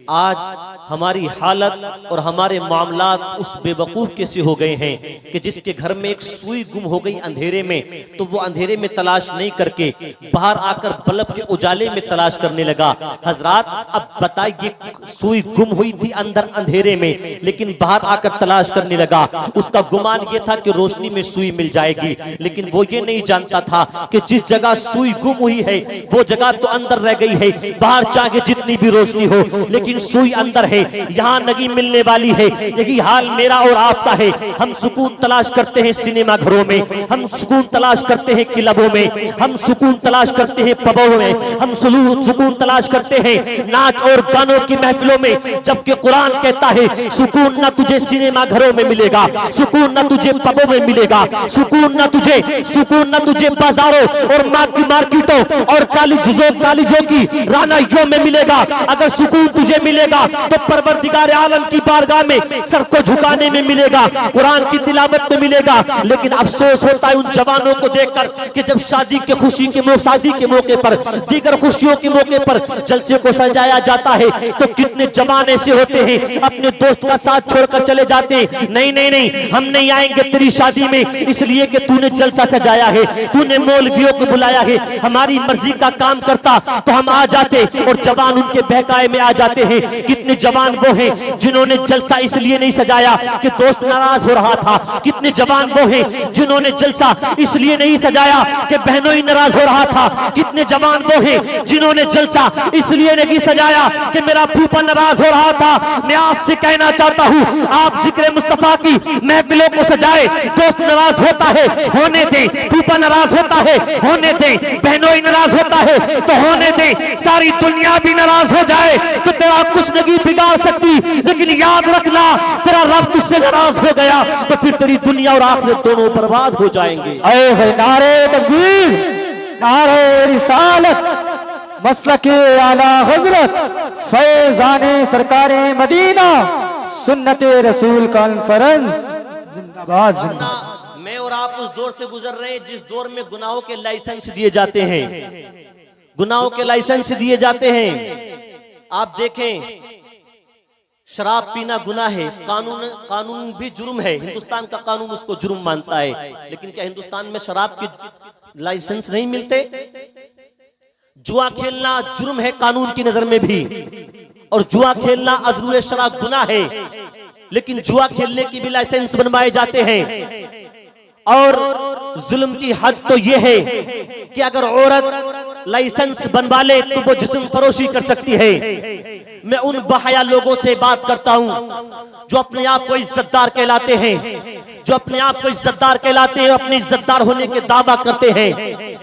आज हमारी हालत और हमारे मामलात उस बेवकूफ के से हो गए हैं कि जिसके घर में एक सुई गुम हो गई अंधेरे में, तो वो अंधेरे में तलाश नहीं करके बाहर आकर बल्ब के उजाले में तलाश करने लगा। हजरात, अब बताइए, सुई गुम हुई थी अंदर अंधेरे में, लेकिन बाहर आकर तलाश करने लगा। उसका गुमान ये था कि रोशनी में सुई मिल जाएगी, लेकिन वो ये नहीं जानता था कि जिस जगह सुई गुम हुई है वो जगह तो अंदर रह गई है। बाहर चाहे जितनी भी रोशनी हो, लेकिन सुई अंदर है, यहाँ नहीं मिलने वाली है। यही हाल मेरा और आपका है। हम सुकून तलाश करते हैं सिनेमा घरों में, हम सुकून तलाश करते हैं क्लबों में, हम सुकून तलाश करते हैं पबों में, हम सुकून तलाश करते हैं नाच और गानों की महफिलों में, जबकि कुरान कहता है सुकून न तुझे सिनेमा घरों में मिलेगा, सुकून न तुझे पबों में मिलेगा, सुकून न तुझे बाजारों और मार्केटों और कॉलेजों की रानाइयों में मिलेगा। अगर सुकून तुझे मिलेगा तो परवरदिगार आलम की बारगाह में सर को झुकाने में मिलेगा, कुरान की तिलावत में मिलेगा। लेकिन अफसोस होता है उन जवानों को देखकर कि जब शादी के मौके पर, दीगर खुशियों के मौके पर जलसे को सजाया जाता है तो कितने जवान ऐसे होते हैं अपने दोस्त का साथ छोड़कर चले जाते हैं। नहीं, हम नहीं आएंगे तेरी शादी में इसलिए कि तूने जलसा सजाया है, तूने मौलवियों को बुलाया है। हमारी मर्जी का काम करता तो हम आ जाते, और जवान उनके बहकाए में आ जाते हैं। कितने जवान वो हैं जिन्होंने जलसा इसलिए नहीं सजाया कि दोस्त नाराज हो रहा था, कितने जवान वो हैं जिन्होंने जलसा इसलिए नहीं सजाया कि बहनों ही नाराज हो रहा था, कितने जवान वो हैं जिन्होंने जलसा इसलिए नहीं सजाया कि मेरा फूफा नाराज हो रहा था। मैं आपसे कहना चाहता हूँ, आप जिक्र मुस्तफा की महफिलों को सजाए। दोस्त नाराज होता है, होने दे। फूफा नाराज होता है, होने दे। बहनों ही नाराज होता है तो होने दे। सारी दुनिया भी नाराज हो जाए तो तेरा कुछ नहीं बिगाड़ सकती, लेकिन याद रखना, तेरा रब तुझसे नाराज हो गया तो फिर तेरी दुनिया और आखिरत दोनों बर्बाद हो जाएंगे। नारे तकबीर, नारे रिसालत, मसलके आला हजरत, फैजाने सरकारे मदीना, सुन्नते रसूल कॉन्फ्रेंस जिंदाबाद जिंदाबाद। मैं और आप उस दौर से गुजर रहे हैं जिस दौर में गुनाहों के लाइसेंस दिए जाते हैं, गुनाहों के लाइसेंस दिए जाते हैं। आप देखें, शराब पीना गुनाह है, कानून भी जुर्म है। हिंदुस्तान का कानून उसको जुर्म मानता है, लेकिन क्या हिंदुस्तान में शराब के लाइसेंस नहीं मिलते? जुआ खेलना जुर्म है कानून की नजर में भी, और जुआ खेलना अजरूए शराब गुनाह है, लेकिन जुआ खेलने की भी लाइसेंस बनवाए जाते हैं। और जुल्म की हद तो यह है कि अगर औरत लाइसेंस बनवा ले तो वो जिस्म फरोशी कर सकती है। मैं उन बहाया लोगों से बात करता हूं जो अपने आप को इज्जतदार कहलाते हैं, जो अपने आप को इज्जतदार कहलाते हैं, अपने इज्जतदार होने के दावा करते हैं।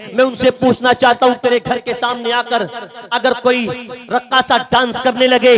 मैं उनसे पूछना चाहता हूं, तेरे घर के सामने आकर अगर कोई रक्कासा डांस करने लगे,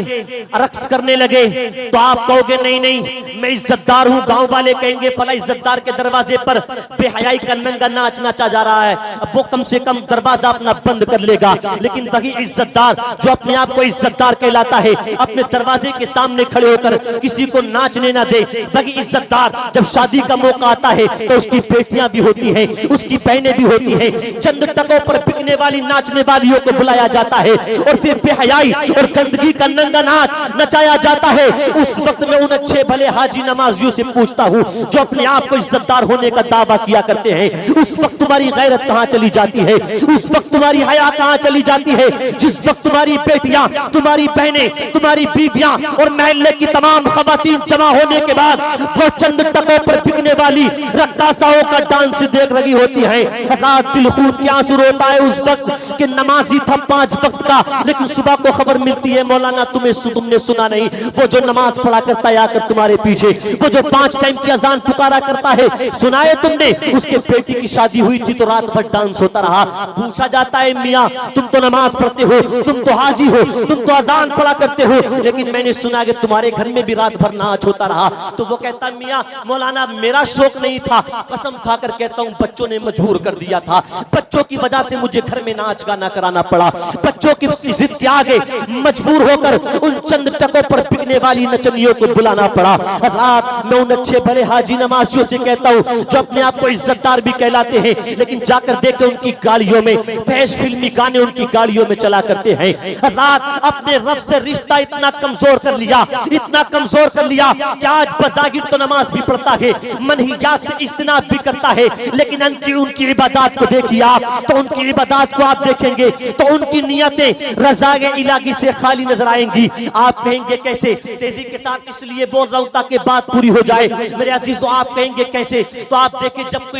रक्स करने लगे, तो आप कहोगे नहीं मैं इज्जतदार हूं। गांव वाले कहेंगे फला इज्जतदार के दरवाजे पर बेहयाई का नंगा नाच नाचा जा रहा है, अब वो कम से कम दरवाजा अपना बंद कर लेगा। लेकिन वही इज्जतदार जो अपने आप को इज्जतदार कहलाता है, अपने दरवाजे के सामने खड़े होकर किसी को नाचने ना दे। वही इज्जतदार जब शादी का मौका आता है तो उसकी बेटियां भी होती हैं, उसकी बहनें भी होती हैं, चंद टकों पर बिकने वाली नाचने वालियों को बुलाया जाता है और फिर बेहयाई और गंदगी का नंगा नाच नचाया जाता है। उस वक्त में उन अच्छे भले हाजी नमाजियों से पूछता हूँ जो अपने आप को इज्जतदार होने का दावा किया करते हैं, उस वक्त तुम्हारी गैरत कहाँ चली जाती है? उस वक्त तुम्हारी हया कहाँ चली जाती है? जिस वक्त तुम्हारी बेटियां, तुम्हारी बहनें, तुम्हारी बीवियां और महल्ले की तमाम खवातीन जमा होने के बाद वो चंद टकों पर बिकने वाली रक्कासाओं का डांस देख रही होती है। हज़ार दिल खून के आंसू रोता है उस वक्त कि नमाजी था 5 वक्त का, लेकिन सुबह को खबर मिलती है मौलाना तुमने सुना नहीं, वो जो नमाज पढ़ा करता है आकर तुम्हारे पीछे, वो जो 5 टाइम की अजान पुकारा करता है, सुना है तुमने? उसके बेटी की शादी हुई थी तो रात भर डांस होता रहा। पूछा जाता है मियाँ तुम तो नमाज पढ़ते हो, तुम तो हाजी हो, तुम तो अजान पढ़ा करते हो, लेकिन मैंने सुना कि तुम्हारे घर में भी रात भर नाच होता रहा। तो वो कहता मियाँ मौलाना मेरा शौक नहीं था, कसम खाकर कहता हूँ बच्चों ने मजबूर कर दिया था। बच्चों की वजह से मुझे घर में नाच गाना कराना पड़ा, बच्चों की जिद के आगे मजबूर होकर उन चंद टकों पर बिकने वाली नचनियों को बुलाना पड़ा। हज़रात, मैं उन अच्छे भले हाजी नमाजियों से कहता हूँ जो अपने आप को इज्जतदार भी कहलाते हैं, लेकिन जाकर देखे उनकी गाड़ियों में फैश फिल्मी गाने उनकी गाड़ियों में चला करते हैं। हज़रात, अपने रब से रिश्ता इतना कमजोर कर लिया, इतना कमजोर कर लिया कि आज बज़ाहिर तो नमाज भी पढ़ता है, मनहियात से इज्तिनाब भी करता है, लेकिन उनकी इबादत को देखिए आप, तो उनकी इबादत को आप देखेंगे तो उनकी नियतें रज़ाए इलाही से खाली नजर आएंगी। आप कहेंगे कैसे? तेजी के साथ इसलिए बोल रहा हूं ताकि बात पूरी हो जाए मेरे अजीजों। आप कहेंगे कैसे? तो आप देखें, जब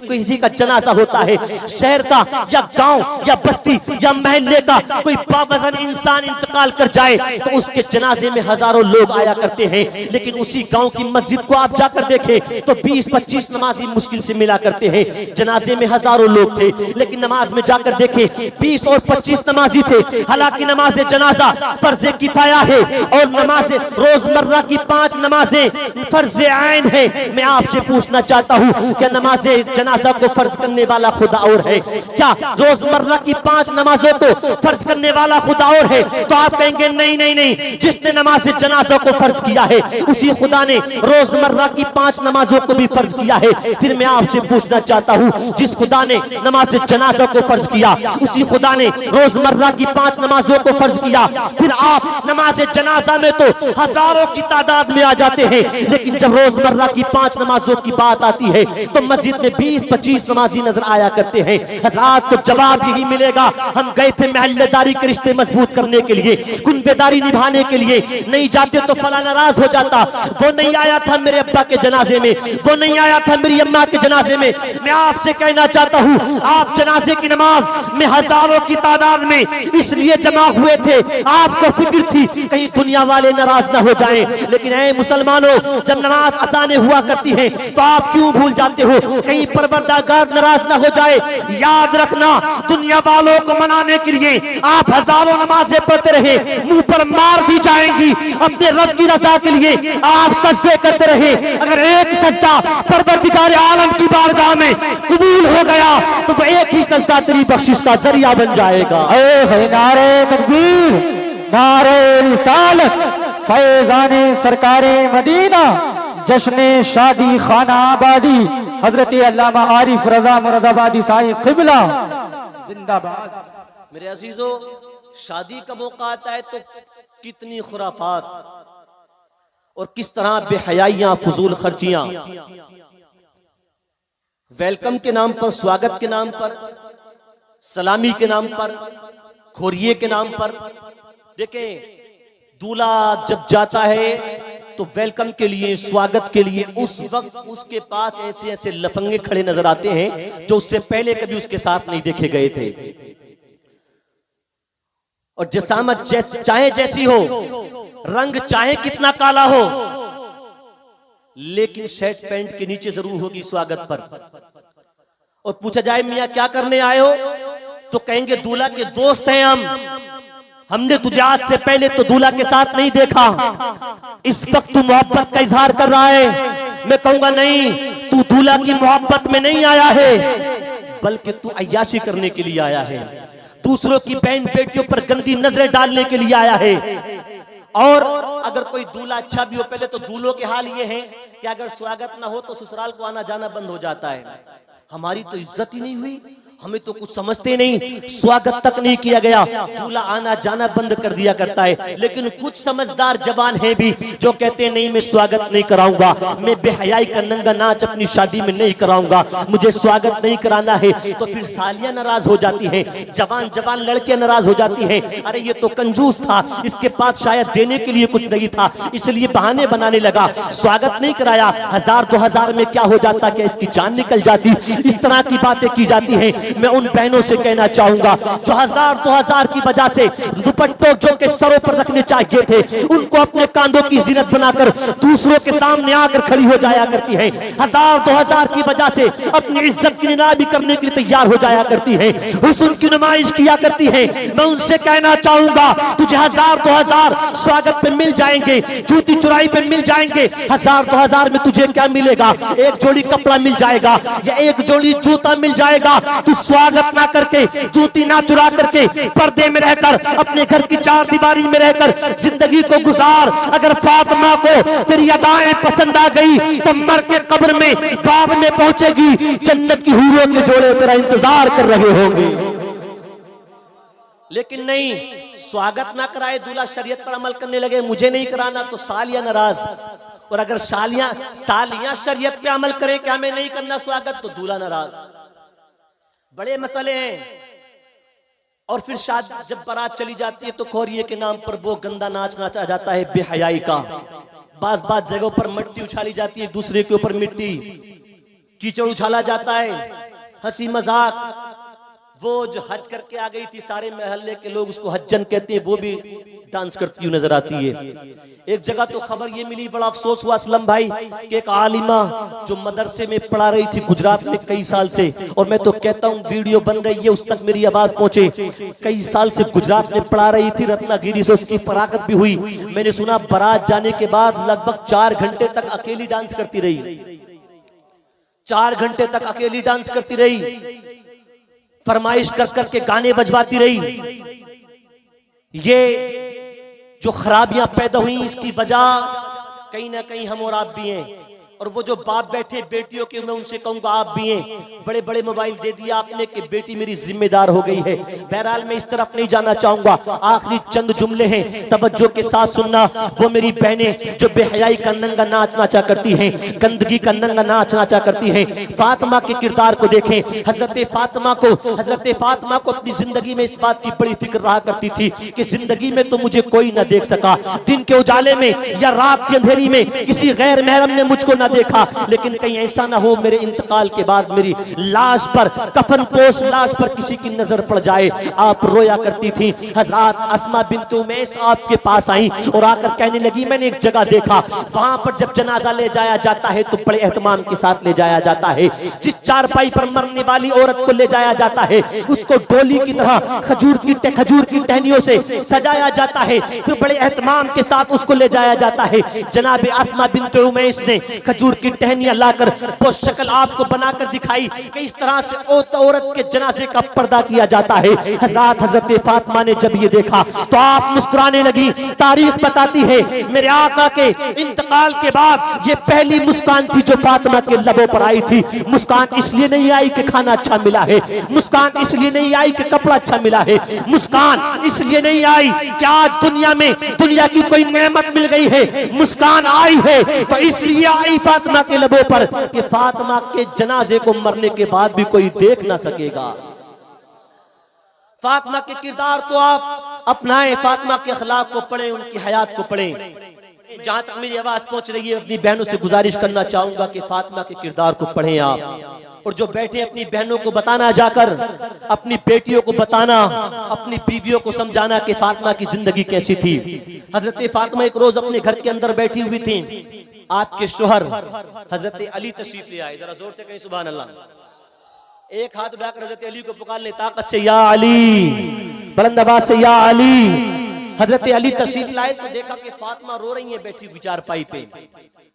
किसी का जनाजा होता है, शहर का या गांव या बस्ती या महल्ले का कोई बावजन इंसान इंतकाल कर जाए तो उसके जनाजे में हजारों लोग आया करते हैं, लेकिन उसी गांव की मस्जिद को आप जाकर देखें तो 20-25 नमाजी मुश्किल से मिला करते हैं। जनाजे में हजारों लोग थे, लेकिन नमाज में जाकर देखें 20 और 25 नमाजी थे। हालांकि नमाज जनाजा फर्ज किफाया है और नमाज रोजमर्रा की 5 नमाजें फर्ज आइन है। मैं आपसे पूछना चाहता हूँ, क्या नमाज जनाजा को फर्ज करने वाला खुदा और है? क्या रोजमर्रा की 5 नमाजों को फर्ज करने वाला खुदा और है? तो आप कहेंगे नहीं नहीं नहीं, जिसने नमाज जनाजा को फर्ज किया है उसी खुदा ने रोजमर्रा की 5 नमाजों को भी फर्ज किया है। फिर मैं आपसे पूछना चाहता हूँ, जिस खुदा ने नमाज जनाजा को फर्ज किया उसी खुदा ने रोजमर्रा की 5 नमाजों को फर्ज किया, फिर आप नमाज जनाजा में तो हजारों की तादाद में आ जाते हैं, लेकिन जब रोजमर्रा की 5 नमाजों की बात आती है तो मस्जिद में 20-25 नमाजी नजर आया करते हैं। हज़रात, तो जवाब यही मिलेगा, हम गए थे महल्लेदारी के रिश्ते मजबूत करने के लिए, कुनबेदारी निभाने के लिए, नहीं जाते तो फला नाराज हो जाता। वो नहीं आया था मेरे अब्बा के जनाजे में, वो नहीं आया था मेरी अम्मा के जनाजे में। मैं आपसे कहना चाहता हूँ, आप जनाजे की नमाज में हजारों की तादाद में इसलिए जमा हुए थे, आपको फिक्र थी कहीं दुनिया वाले नाराज ना हो जाएं, लेकिन ऐ मुसलमानों, जब नमाज अज़ानें हुआ करती हैं तो आप क्यों भूल जाते हो कहीं परवरदिगार नाराज ना हो जाए? याद रखना, दुनिया वालों को मनाने के लिए आप हजारों नमाजें पढ़ते रहे, मुंह पर मार दी जाएंगी। अपने रब की रज़ा के लिए आप सजदे करते रहे, अगर एक सजदा परवरदिगार आलम की बारगाह में कबूल हो गया तो वो एक ही सजदा तेरी बख्शिश का जरिया बन जाएगा। नारे तकबीर, नारे रिसालत, फैज़ाने सरकारे मदीना, जश्ने शादी खाना आबादी, हजरत अल्लामा आरिफ रजा मुरादाबादी साहिब क़िबला जिंदाबाद। मेरे अजीजों, शादी का मौका आता है तो कितनी खुराफात और किस तरह बेहयाइयां, फजूल खर्चियां, वेलकम के नाम पर, स्वागत के नाम पर, सलामी के नाम पर, खोरिये के नाम पर। देखें, दूल्हा जब जाता है तो वेलकम के लिए, स्वागत के लिए उस वक्त उसके पास ऐसे ऐसे लफंगे खड़े नजर आते हैं जो उससे पहले कभी उसके साथ नहीं देखे गए थे। और जसामत चाहे जैसी हो, रंग चाहे कितना काला हो, लेकिन शर्ट पैंट के नीचे जरूर होगी स्वागत पर। और पूछा जाए मियां क्या करने आए हो, तो कहेंगे दूल्हा के दोस्त हैं हमने तुझे आज से पहले तो दूल्हा के साथ नहीं देखा, इस वक्त तू मोहब्बत का इजहार कर रहा है। मैं कहूंगा नहीं, तू दूल्हा की मोहब्बत में नहीं आया है, बल्कि तू अय्याशी करने के लिए आया है, दूसरों की बहन बेटियों पर गंदी नजरें डालने के लिए आया है। और अगर कोई दूल्हा अच्छा भी हो, पहले तो दूल्हों के हाल ये है कि अगर स्वागत ना हो तो ससुराल को आना जाना बंद हो जाता है। हमारी तो इज्जत ही नहीं हुई, हमें तो कुछ समझते नहीं, स्वागत तक नहीं किया गया, दूल्हा आना जाना बंद कर दिया करता है। लेकिन कुछ समझदार जवान हैं भी जो कहते हैं नहीं, मैं स्वागत नहीं कराऊंगा, मैं बेहयाई का नंगा नाच अपनी शादी में नहीं कराऊंगा, मुझे स्वागत नहीं कराना है। तो फिर सालियां नाराज हो जाती हैं, जवान जवान लड़कियां नाराज हो जाती हैं, अरे ये तो कंजूस था, इसके पास शायद देने के लिए कुछ नहीं था, इसलिए बहाने बनाने लगा, स्वागत नहीं कराया। 1000-2000 में क्या हो जाता कि इसकी जान निकल जाती। इस तरह की बातें की जाती हैं। मैं उन बहनों से कहना चाहूंगा जो 1000-2000 की वजह से दुपट्टों जो के सरों पर रखने चाहिए थे उनको अपने कांधों की जीनत बनाकर दूसरों के सामने आकर खड़ी हो जाया करती हैं, 1000-2000 की वजह से अपनी इज्जत की निनामी करने के लिए तैयार हो जाया करती हैं, हुस्न की नुमाइश किया करती हैं। मैं उनसे कहना चाहूंगा तुझे 1000-2000 स्वागत पे मिल जाएंगे, जूती चुराई पे मिल जाएंगे, 1000-2000 में तुझे क्या मिलेगा? एक जोड़ी कपड़ा मिल जाएगा या एक जोड़ी जूता मिल जाएगा। तू स्वागत ना करके, जूती ना चुरा करके, पर्दे में रहकर, अपने घर की चार दीवारी में रहकर जिंदगी को गुजार। अगर फातिमा को तेरी अदाएं पसंद आ गई तो मर के कब्र में बाब में पहुंचेगी, जन्नत की हूरों के जोड़े तेरा इंतजार कर रहे होंगे। लेकिन नहीं, स्वागत ना कराए, दूल्हा शरीयत पर अमल करने लगे, मुझे नहीं कराना तो सालियां नाराज। और अगर सालियां शरीयत पे अमल करें कि हमें नहीं करना स्वागत, तो दूल्हा नाराज। बड़े मसले हैं। और फिर शादी जब बारात चली जाती है तो खोरिये के नाम पर वो गंदा नाच नाचा जाता है बेहयाई का। बाज जगहों पर मिट्टी उछाली जाती है, दूसरे के ऊपर मिट्टी कीचड़ उछाला जाता है, हंसी मजाक। वो जो हज करके आ गई थी, सारे महल्ले के लोग उसको हज्जन कहते हैं, वो भी डांस करती हुई नजर आती है। एक जगह तो खबर ये मिली, बड़ा अफसोस हुआ असलम भाई, कि एक आलिमा जो मदरसे में पढ़ा रही थी गुजरात में कई साल से, और मैं तो कहता हूँ वीडियो बन रही है उस तक मेरी आवाज पहुंचे, कई साल से गुजरात में पढ़ा रही थी, रत्नागिरी से उसकी फरागत भी हुई। मैंने सुना बारात जाने के बाद लगभग 4 घंटे तक अकेली डांस करती रही, 4 घंटे तक अकेली डांस करती रही, फरमाइश कर करके गाने बजवाती रही। ये जो खराबियां पैदा हुई, इसकी वजह कहीं ना कहीं हम और आप भी हैं। और वो जो बाप बैठे बेटियों के, मैं उनसे कहूंगा आप भी हैं। बड़े बड़े मोबाइल दे दिया आपने कि बेटी मेरी जिम्मेदार हो गई है। बहरहाल मैं इस तरफ नहीं जाना चाहूंगा, आखिरी चंद जुमले हैं, तवज्जो के साथ सुनना। वो मेरी बहनें जो बेहयाई का नंगा नाच नाचा करती हैं, गंदगी का नंगा नाच नाचा करती हैं, फातिमा के किरदार को देखें। हजरत फातिमा को अपनी जिंदगी में इस बात की बड़ी फिक्र रहा करती थी कि जिंदगी में तो मुझे कोई ना देख सका, दिन के उजाले में या रात के अंधेरी में किसी गैर महरम ने मुझको ना देखा, लेकिन कहीं ऐसा ना हो मेरे इंतकाल के बाद मेरी लाश पर, कफन पोश लाश पर किसी की नजर पड़ जाए। आप रोया करती थी। हजरत अस्मा बिन्त उमैस आपके पास आई और आकर कहने लगी, मैंने एक जगह देखा, वहां पर जब जनाजा ले जाया जाता है तो बड़े एहतमाम के साथ ले जाया जाता है। जिस चारपाई पर मरने वाली औरत को ले जाया जाता है उसको डोली की तरह खजूर की टहनियों से सजाया जाता है, फिर बड़े एहतमाम के साथ उसको ले जाया जाता है। जनाब अस्मा बिन्त उमैस ने खजूर की टहनियां लाकर वो शक्ल आपको बनाकर दिखाई कि इस तरह से औरत के जनाजे का पर्दा किया जाता है। हजरत फातिमा ने जब ये देखा तो आप मुस्कुराने लगी। तारीख बताती है मेरे आका के इंतकाल के बाद ये पहली मुस्कान थी जो फातिमा के लबों पर आई थी। मुस्कान इसलिए नहीं आई कि खाना अच्छा मिला है, मुस्कान इसलिए नहीं आई कि कपड़ा अच्छा मिला है, मुस्कान इसलिए नहीं आई कि आज दुनिया की कोई नेमत मिल गई है, मुस्कान आई है तो इसलिए आई फातिमा के लबों पर कि फातिमा के जनाजे को मरने के बाद भी कोई देख ना सकेगा। फातिमा के किरदार को आप अपनाएं, फातिमा के अखलाक को पढ़ें, उनकी हयात को पढ़ें। जहां तक मेरी आवाज पहुंच रही है अपनी बहनों से गुजारिश करना चाहूंगा कि फातिमा के किरदार को पढ़ें आप। और जो बैठे अपनी बहनों को बताना, जाकर अपनी बेटियों को बताना, अपनी बीवियों को समझाना कि फातिमा की जिंदगी कैसी थी। हजरत फातिमा एक रोज अपने घर के अंदर बैठी हुई थी, आपके शोहर हजरत अली तशरीफ ले आए। जरा जोर से कहीं सुभान अल्लाह। एक हाथ उठाकर हजरत अली को पुकार ले ताकत से, या अली, बुलंद आवाज से या अली। हजरत अली तशरीफ लाए तो देखा कि फातिमा रो रही है बैठी हुई चारपाई पे।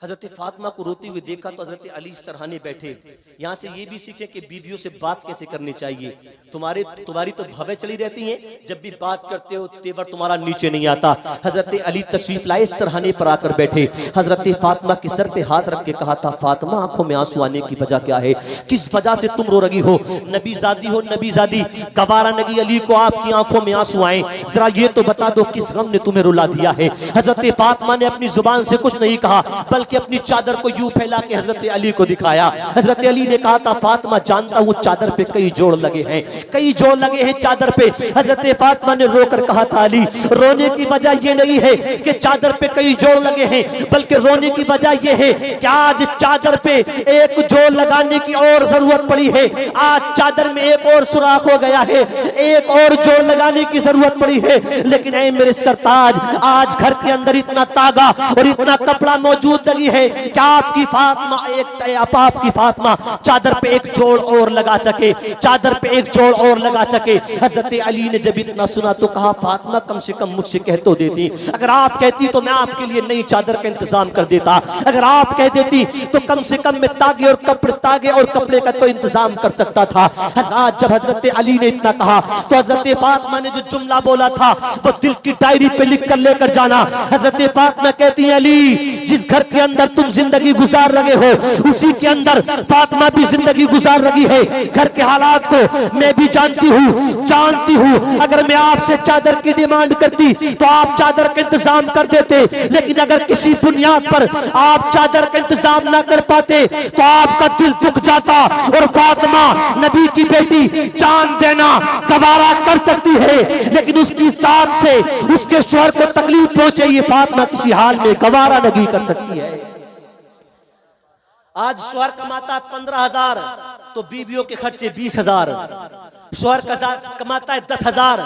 हजरत फातिमा को रोती हुई देखा तो हजरत अली सरहाने बैठे। यहाँ से ये भी सीखे कि बीवियों से बात कैसे करनी चाहिए। तुम्हारी तो भवें चली रहती हैं, जब भी बात करते हो तेवर तुम्हारा नीचे नहीं आता। हजरत अली तशरीफ लाए, सरहाने पर आकर बैठे। हजरत फातिमा के सर पे हाथ रख के कहा था, फातिमा आंखों में आंसू आने की वजह क्या है, किस वजह से तुम रो रही हो? नबी जादी गवारा नगी अली को आपकी आंखों में आंसू आए, जरा ये तो बता दो किस गम ने तुम्हें रुला दिया है। हजरत फातिमा ने अपनी जुबान से कुछ नहीं कहा, बल्कि अपनी चादर को यूं फैला के हजरत अली को दिखाया। हजरत अली ने कहा था, फातिमा जानता हूं चादर पे कई जोड़ लगे हैं चादर पे। हजरत फातिमा ने रोकर कहा था, अली रोने की वजह यह नहीं है कि चादर पे कई जोड़ लगे हैं, बल्कि रोने की वजह यह है कि आज चादर पे एक जोड़ लगाने की और जरूरत पड़ी है। आज चादर में एक और सुराख हो गया है, एक और जोड़ लगाने की जरूरत पड़ी है। लेकिन ऐ मेरे सरताज, आज घर के अंदर इतना तागा और इतना कपड़ा मौजूद लगी है कि आपकी फातिमा आपकी फातिमा चादर पे एक जोड़ और लगा सके, चादर पे एक जोड़ और लगा सके। हजरत अली ने जब इतना सुना तो कहा, फातिमा कम से कम मुझसे कह तो देती, अगर आप कहती तो मैं आपके लिए नई चादर का इंतजाम कर देता, अगर आप कह देती तो कम से कम मैं तागे और कपड़े का तो इंतजाम कर सकता था। हजरत जब हजरत अली ने इतना कहा तो हजरत फातिमा ने जो जुमला बोला था वो दिल की डायरी पे लिख कर लेकर जाना। हजरत फातिमा कहती है, अली जिस घर के अंदर तुम जिंदगी गुजार रहे हो उसी के अंदर फातिमा भी जिंदगी गुजार रही है। घर के हालात को मैं भी जानती हूँ। अगर मैं आपसे चादर की डिमांड करती तो आप चादर का इंतजाम कर देते, लेकिन अगर किसी बुनियाद पर आप चादर का इंतजाम ना कर पाते तो आपका दिल दुख जाता। और फातिमा नबी की बेटी, जान देना गवारा कर सकती है, लेकिन उसकी साथ से उसके शौहर को तकलीफ पहुंचे ये फातिमा किसी हाल में गवारा नहीं कर सकती है। आज शौहर कमाता है 15,000 तो बीवियों के खर्चे 20,000, शौहर कमाता है 10,000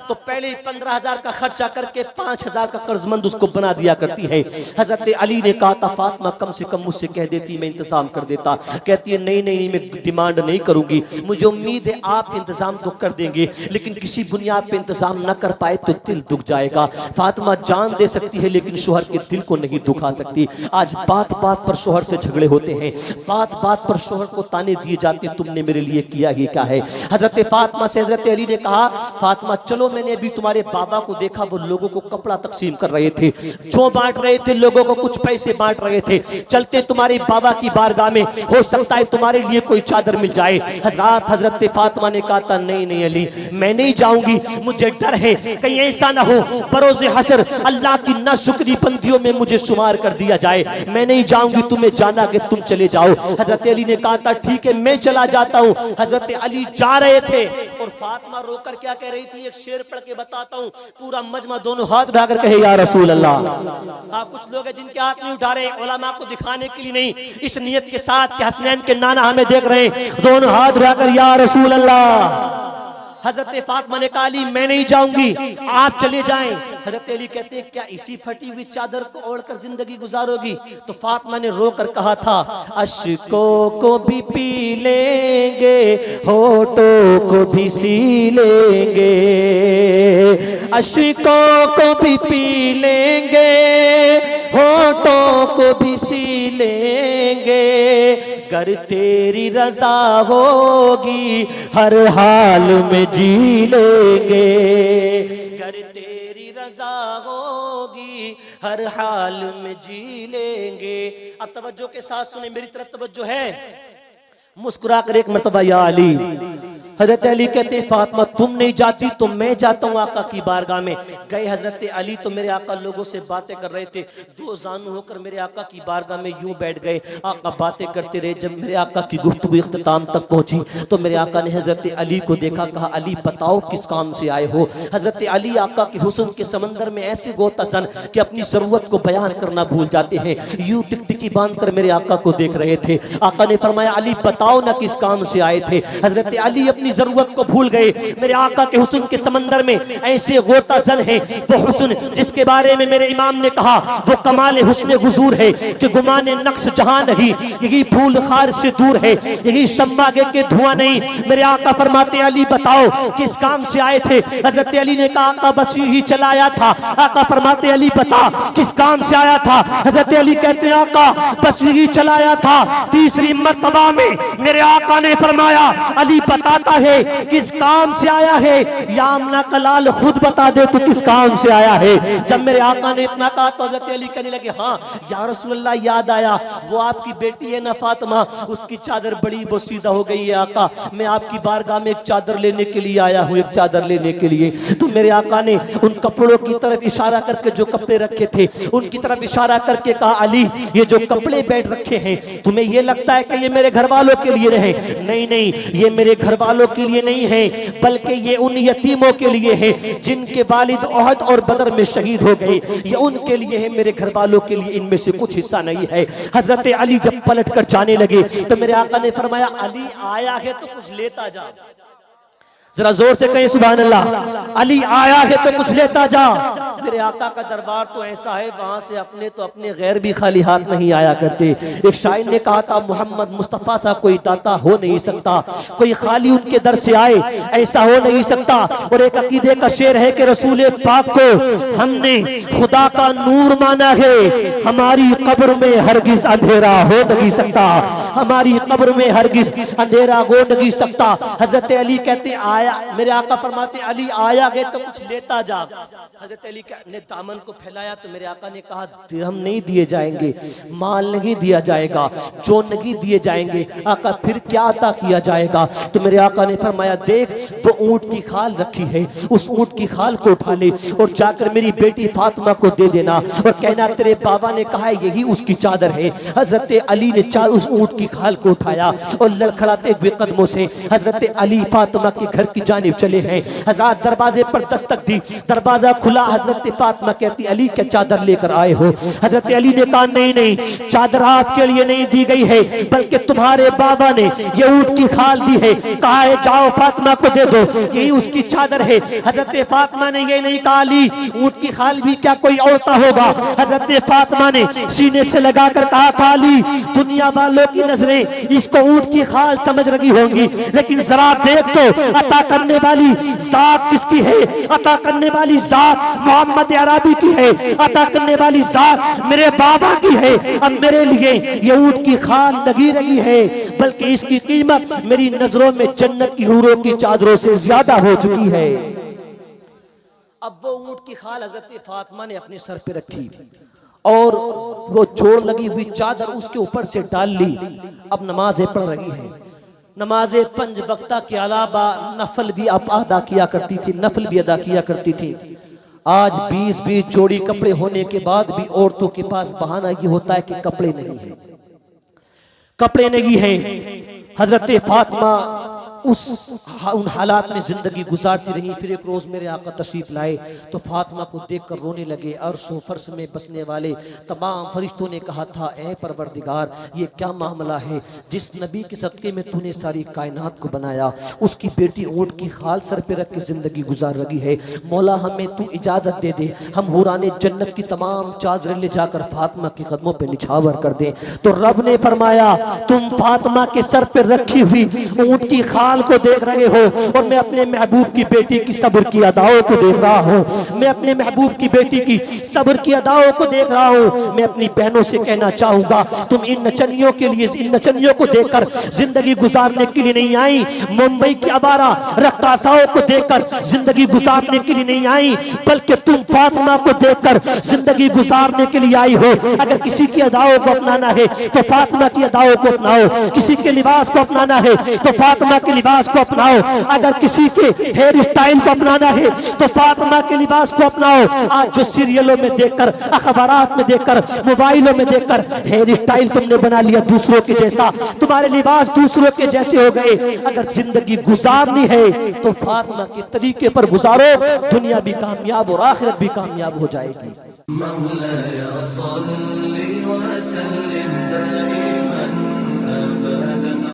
तो पहले 15,000 का खर्चा करके 5,000 का कर्जमंद उसको बना दिया करती है। हजरत अली ने कहा था, फातिमा कम से कम मुझसे कह देती मैं इंतजाम कर देता। कहती है, नहीं मैं डिमांड नहीं करूंगी, मुझे उम्मीद है आप इंतजाम तो कर देंगे, लेकिन किसी बुनियाद पे इंतजाम ना कर पाए तो दिल दुख जाएगा। फातिमा जान दे सकती है लेकिन शौहर के दिल को नहीं दुखा सकती। आज बात बात पर शौहर से झगड़े होते हैं, बात बात पर शौहर को ताने दिए जाते, तुमने मेरे लिए किया ही क्या है। हजरत फातिमा से हजरत अली ने कहा, फातिमा चलो, मैंने अभी तुम्हारे बाबा को देखा, वो लोगों को कपड़ा तकसीम कर रहे थे, जो बांट रहे थे, लोगों को कुछ पैसे बांट रहे थे। चलते तुम्हारे बाबा की बारगाह में, हो सकता है तुम्हारे लिए कोई चादर मिल जाए। हजरत फातिमा ने कहा था, नहीं अली मैं नहीं जाऊंगी, मुझे डर है कहीं ऐसा ना हो बरोज़े हशर अल्लाह की नाशुक्री बंदियों में मुझे शुमार कर दिया जाए, मैं नहीं जाऊंगी, तुम्हें जाना कि तुम चले जाओ। हजरत अली ने कहा था, ठीक है मैं चला जाता हूँ। हजरत अली जा रहे थे और फातिमा रोकर क्या कह रही थी, एक शेर पढ़ के बताता हूँ, पूरा मजमा दोनों हाथ उठाकर कहे या रसूल अल्लाह। हाँ, कुछ लोग हैं जिनके हाथ नहीं उठा रहे, उलमा को दिखाने के लिए नहीं, इस नियत के साथ कि हसनैन के नाना हमें देख रहे हैं, दोनों हाथ उठाकर या रसूल अल्लाह। हजरत फातिमा ने कहा, अली मैं नहीं जाऊंगी, आप चले जाएं। हजरत अली कहते हैं, क्या इसी फटी हुई चादर को ओढ़कर जिंदगी गुजारोगी? तो फातिमा ने रोकर कहा था, अश्कों को भी पी लेंगे, होठों को भी सी लेंगे, अश्कों को भी पी लेंगे, होठों को भी सी लेंगे, गर तेरी रजा होगी हर हाल में जी लेंगे, गर तेरी रजा होगी हर हाल में जी लेंगे। अब तवज्जो के साथ सुने, मेरी तरफ तवज्जो है, मुस्कुरा कर एक मर्तबा या अली। हजरत अली कहते हैं, फातिमा तुम नहीं जाती तो मैं जाता हूँ आका की बारगाह में। गए हजरत अली तो मेरे आका लोगों से बातें कर रहे थे, दो जानू होकर मेरे आका की बारगाह में यूं बैठ गए। आका बातें करते रहे, जब मेरे आका की गुफ्तगू इख्तिताम तक पहुंची तो मेरे आका ने हजरत अली को देखा, कहा अली बताओ किस काम से आए हो। हजरत अली आका के हुस्न के समंदर में ऐसे गोतासन कि अपनी जरूरत को बयान करना भूल जाते हैं, यूं टिकटिकी बांध कर मेरे आका को देख रहे थे। आका ने फरमाया, अली बताओ ना किस काम से आए थे। हजरत अली अपनी जरूरत को भूल गए। मेरे आका के हुस्न के समंदर में ऐसे गोताजन है, वो हुस्न जिसके बारे में मेरे इमाम ने कहा वो कमाल हुस्न हुजूर है कि गुमाने नक्श जहां नहीं, यही फूल खार से दूर है, यही शम्मागे के धुआं नहीं। मेरे आका फरमाते, अली बताओ किस काम से आए थे। हजरत अली ने कहा, आका बस ही चलाया था। आका फरमाते, अली बता किस काम से आया था। हजरत अली कहते हैं, आका बस ही चलाया था। तीसरी मर्तबा में मेरे आका ने फरमाया, अली बताता है किस काम से आया है, या आमना कलाल खुद बता दे तो किस काम से आया है। जब मेरे आका ने इतना कहा तो हजरत अली कहने लगे, हाँ या रसूलल्लाह याद आया, वो आपकी बेटी है ना फातिमा, उसकी चादर बड़ी बोसीदा हो गई है आका, मैं आपकी बारगाह में एक चादर लेने के लिए आया हूँ, एक चादर लेने के लिए। तो मेरे आका ने उन कपड़ों की तरफ इशारा करके, जो कपड़े रखे थे उनकी तरफ इशारा करके कहा, अली ये जो कपड़े बैठ रखे हैं तुम्हें ये लगता है कि ये मेरे घर वालों के लिए रहे? नहीं, ये मेरे घर वालों के लिए नहीं है, बल्कि ये उन यतीमों के लिए है जिनके वालिद ओहद और बदर में शहीद हो गए, ये उनके लिए है, मेरे घर वालों के लिए इनमें से कुछ हिस्सा नहीं है। हजरत अली जब पलट कर जाने लगे तो मेरे आका ने फरमाया, अली आया है तो कुछ लेता जा। जरा जोर से कहें सुभान अल्लाह। अली आया है तो कुछ लेता जा। मेरे आका का दरबार तो ऐसा है, वहां से अपने तो अपने गैर भी खाली हाथ नहीं आया करते। एक शायर ने कहा था, मोहम्मद मुस्तफा सा कोई दाता हो नहीं सकता, कोई खाली उनके दर से आए ऐसा हो नहीं सकता। और एक अकीदे का शेर है कि रसूल पाक को हमने खुदा का नूर माना है, हमारी कब्र में हरगिज अंधेरा हो नहीं सकता, हमारी कब्र में हरगिज अंधेरा हो नहीं सकता। हजरत अली कहते आया, मेरे आका फरमाते अली आया है तो कुछ लेता जा। हजरत अली ने दामन को फैलाया तो मेरे आका ने कहा, दिरहम नहीं दिए जाएंगे, माल नहीं दिया जाएगा, जो नहीं दिए जाएंगे। आका फिर क्या अता किया जाएगा? तो मेरे आका ने फरमाया, देख वो ऊंट की खाल रखी है, उस ऊंट की खाल को उठा ले और जाकर मेरी बेटी फातिमा को दे देना और कहना तेरे बाबा ने कहा यही उसकी चादर है। हजरत अली ने उस ऊंट की खाल को उठाया और लड़खड़ाते हुए कदमों से हजरत अली फातिमा के घर की जानिब चले हैं। हजरत दरवाजे पर दस्तक दी, दरवाजा खुला। हजरत फातिमा कहती, अली क्या चादर लेकर आए हो? हजरत अली ने कहा, नहीं नहीं, चादर आपके लिए नहीं दी गई है, बल्कि तुम्हारे बाबा ने ये ऊंट की खाल दी है। कहा है जाओ फातिमा को दे दो, यही उसकी चादर है। हजरत फातिमा ने ये नहीं कहा अली ऊंट की खाल भी क्या कोई औरता होगा। हजरत फातिमा ने सीने से लगाकर कहा था, अली दुनिया वालों की नजरें इसको ऊंट की खाल समझ रही होंगी, लेकिन जरा देख तो अता करने वाली जात किसकी है? अता करने वाली जात मोहम्मद अरबी की है, अता करने वाली जात मेरे बाबा की है। अब मेरे लिए ये ऊंट की खाल लगी रही है, बल्कि इसकी कीमत मेरी नजरों में जन्नत की हूरों की चादरों से ज्यादा हो चुकी है। अब वो ऊंट की खाल हजरत फातिमा ने अपने सर पे रखी और वो जोड़ लगी हुई चादर उसके ऊपर से डाल ली। अब नमाजें पढ़ रही है। नमाजें पंज वक्ता के अलावा नफल भी अब अदा किया करती थी, नफल भी अदा किया करती थी। आज 20-20 जोड़ी कपड़े होने के बाद भी औरतों के पास बहाना ये होता है कि कपड़े नहीं है, कपड़े नहीं है। हजरत फातिमा उन हालात में जिंदगी गुजारती रही। फिर एक रोज मेरे आका तशरीफ लाए तो फातिमा को देखकर रोने लगे। अर्श व फर्श में बसने वाले तमाम फरिश्तों ने कहा था, ए परवरदिगार ये क्या मामला है? जिस नबी के सदके में तूने सारी कायनात को बनाया, उसकी बेटी ऊंट की खाल सर पे रख के जिंदगी गुजार रही है। मौला हमें तू इजाजत दे दे, हम हुराने जन्नत की तमाम चादरें ले जाकर फातिमा के कदमों पे निछावर कर दें। तो रब ने फरमाया, तुम फातिमा के सर पे रखी हुई ऊंट की खाल को देख रहे हो और मैं अपने महबूब की बेटी की सब्र की अदाओं को देख रहा हूँ। मैं अपने महबूब की बेटी की सब्र की अदाओं को देख रहा हूँ। मैं अपनी बहनों से कहना चाहूंगा, तुम इन नचनियों के लिए, इन नचनियों को देखकर जिंदगी गुजारने के लिए नहीं आई, मुंबई की आवारा रक्कासाओं को देखकर जिंदगी गुजारने के लिए नहीं आई, बल्कि तुम फातिमा को देखकर जिंदगी गुजारने के लिए आई हो। अगर किसी की अदाओं को अपनाना है तो फातिमा की अदाओं को अपनाओ, किसी के लिबास को अपनाना है तो फातिमा के लिबास को अपनाओ, अगर किसी के हेयर स्टाइल को अपनाना है तो फातिमा के लिबास को अपनाओ। आज जो सीरियलों में देखकर, अखबारात में देखकर, मोबाइलों में देखकर हेयर स्टाइल तुमने बना लिया दूसरों के जैसा, तुम्हारे लिबास दूसरों के जैसे हो गए। अगर जिंदगी गुजारनी है तो फातिमा के तरीके पर गुजारो, दुनिया भी कामयाब और आखिरत भी कामयाब हो जाएगी।